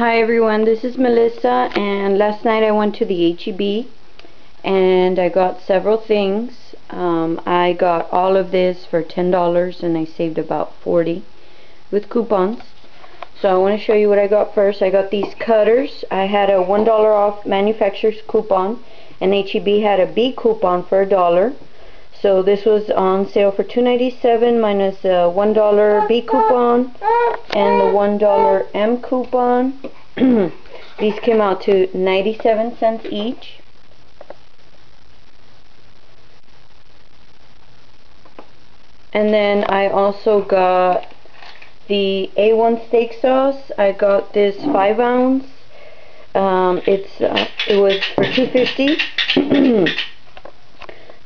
Hi everyone, this is Melissa, and last night I went to the H-E-B and I got several things. I got all of this for $10 and I saved about $40 with coupons. So I want to show you what I got first. I got these cutters. I had a $1 off manufacturer's coupon, and H-E-B had a B coupon for $1. So this was on sale for $2.97 minus the $1 B coupon and the $1 M coupon. These came out to 97 cents each. And then I also got the A1 steak sauce. I got this 5-ounce. It was for $2.50.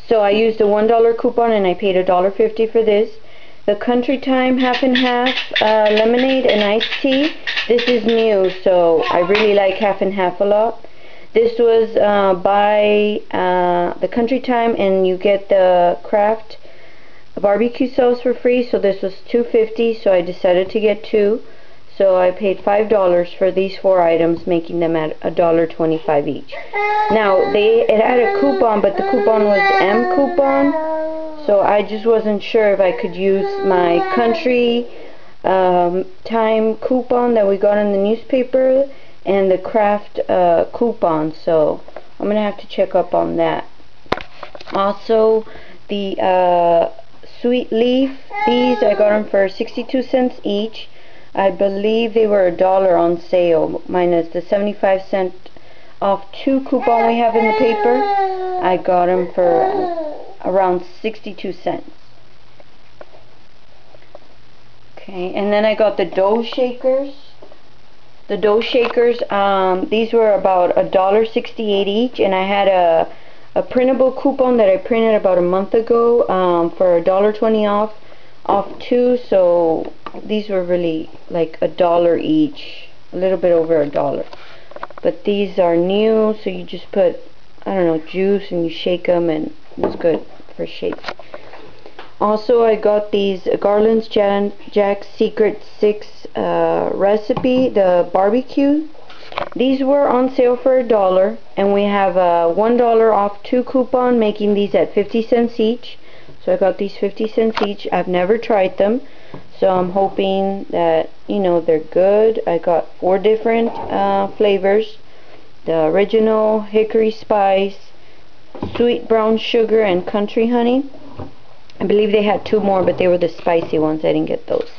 So I used a $1 coupon and I paid $1.50 for this. The Country Time half and half lemonade and iced tea. This is new, so I really like half and half a lot. This was by the Country Time, and you get the Kraft barbecue sauce for free. So this was $2.50, so I decided to get two. So I paid $5 for these 4 items, making them at $1.25 each. Now it had a coupon, but the coupon was M coupon, so I just wasn't sure if I could use my Country Time coupon that we got in the newspaper and the Kraft coupon. So I'm gonna have to check up on that. Also, the Sweet Leaf, these I got them for 62 cents each. I believe they were $1 on sale, minus the 75-cent off 2 coupon we have in the paper. I got them for around 62 cents. Okay, and then I got the dough shakers. The dough shakers, these were about $1.68 each, and I had a printable coupon that I printed about a month ago for $1.20 off 2, so these were really like $1 each, a little bit over $1. But these are new, so you just put, I don't know, juice and you shake them, and it's good for shakes. Also, I got these Garland's Jack's Secret 6 recipe, the barbecue. These were on sale for $1, and we have a $1 off 2 coupon, making these at 50 cents each. So I got these 50 cents each. I've never tried them, so I'm hoping that, you know, they're good. I got 4 different flavors: the original, hickory spice, sweet brown sugar, and country honey. I believe they had 2 more, but they were the spicy ones. I didn't get those.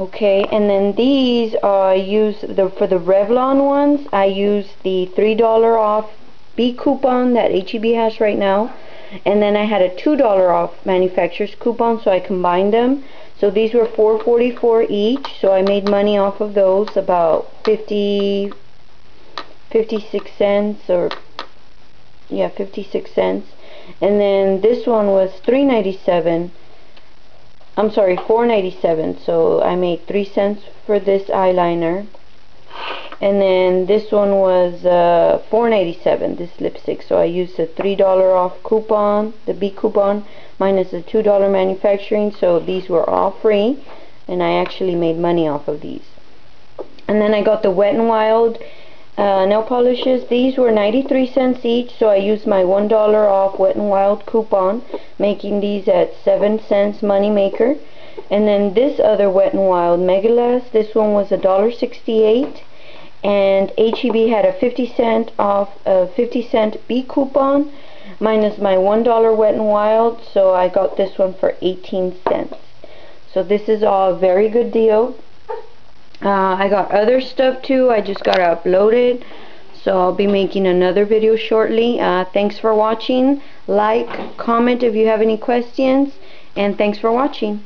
Okay, and then these I use for the Revlon ones. I use the $3 off B coupon that H-E-B has right now, and then I had a $2 off manufacturer's coupon, so I combined them. So these were $4.44 each, so I made money off of those, about 56 cents, or yeah, 56 cents. And then this one was $3.97. I'm sorry, $4.97. So I made 3 cents for this eyeliner. And then this one was $4.97, this lipstick. So I used the $3 off coupon, the B coupon, minus the $2 manufacturing. So these were all free, and I actually made money off of these. And then I got the Wet n Wild nail polishes. These were 93 cents each, so I used my $1 off Wet n Wild coupon, making these at 7 cents money maker. And then this other Wet n Wild Megalast, this one was $1.68, and H-E-B had a 50 cent off, 50 cent B coupon, minus my $1 Wet n Wild, so I got this one for 18 cents. So this is all a very good deal. I got other stuff too. I just gotta upload it, so I'll be making another video shortly. Thanks for watching. Like, comment if you have any questions, and thanks for watching.